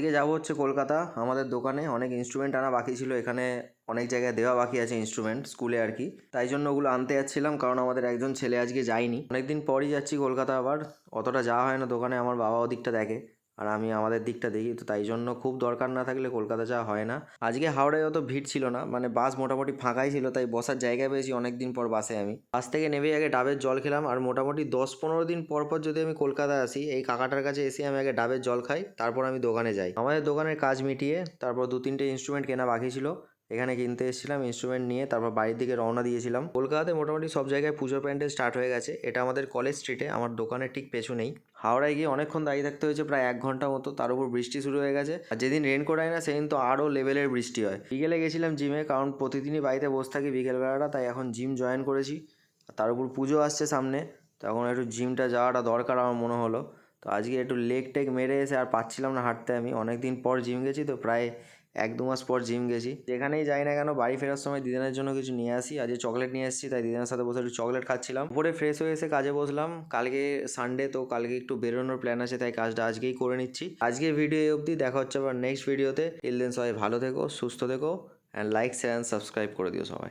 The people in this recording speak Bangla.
আজকে যাবো হচ্ছে কলকাতা। আমাদের দোকানে অনেক ইনস্ট্রুমেন্ট আনা বাকি ছিল, এখানে অনেক জায়গায় দেওয়া বাকি আছে ইনস্ট্রুমেন্ট স্কুলে আর কি। তাই জন্য ওগুলো আনতে যাচ্ছিলাম, কারণ আমাদের একজন ছেলে আজকে যায়নি। অনেকদিন পরই যাচ্ছি কলকাতা, আবার অতটা যাওয়া হয় না দোকানে। আমার বাবা ওদিকটা দেখে আর আমি আমাদের দিকটা দেখি, তো তাই জন্য খুব দরকার না থাকলে কলকাতা যাওয়া হয় না। আজকে হাওড়ায় অত ভিড় ছিল না, মানে বাস মোটামুটি ফাঁকাই ছিল, তাই বসার জায়গা পেয়েছি অনেকদিন পর বাসে। আমি বাস থেকে নেমেই আগে ডাবের জল খেলাম, আর মোটামুটি 10-15 দিন পর পর যদি আমি কলকাতায় আসি, এই কাকাটার কাছে এসে আমি আগে ডাবের জল খাই, তারপর আমি দোকানে যাই। আমাদের দোকানের কাজ মিটিয়ে তারপর 2-3টে ইনস্ট্রুমেন্ট কেনা বাকি ছিল, এখানে কিনতে এসেছিলাম। ইনস্ট্রুমেন্ট নিয়ে তারপর বাড়ির দিকে রওনা দিয়েছিলাম। কলকাতাতে মোটামুটি সব জায়গায় পুজো প্যান্ডেল স্টার্ট হয়ে গেছে। এটা আমাদের কলেজ স্ট্রিটে, আমার দোকানের ঠিক পেছনেই। হাওড়ায় গিয়ে অনেকক্ষণ দাঁড়িয়ে থাকতে হয়েছে, প্রায় 1 ঘন্টা মতো। তার উপর বৃষ্টি শুরু হয়ে গেছে, আর যেদিন রেনকোট হয় না সেদিন তো আরও লেভেলের বৃষ্টি হয়। বিকেলে গেছিলাম জিমে, কারণ প্রতিদিনই বাড়িতে বসে থাকি বিকেলবেলাটা, তাই এখন জিম জয়েন করেছি। আর তার উপর পুজো আসছে সামনে, তো এখন একটু জিমটা যাওয়াটা দরকার আমার মনে হলো। তো আজকে একটু লেগ টেগ মেরে এসে আর পাচ্ছিলাম না হাঁটতে। আমি অনেক দিন পর জিম গেছি, তো প্রায় 1-2 মাস পর জিম গেছি। যেখানেই যাই না কেন বাড়ি ফেরার সময় দিদানের জন্য কিছু নিয়ে আসি। আজকে চকলেট নিয়ে এসেছি, তাই দিদানের সাথে বসে একটু চকলেট খাচ্ছিলাম। উপরে ফ্রেশ হয়ে এসে কাজে বসলাম। কালকে সানডে, তো কালকে একটু বেরোনোর প্ল্যান আছে, তাই কাজটা আজকেই করে নিচ্ছি। আজকের ভিডিও এই অবধি, দেখা হচ্ছে আবার নেক্সট ভিডিওতে। টিল দেন সবাই ভালো থেকো, সুস্থ থেকো, and like share and subscribe করে দিও সবাই।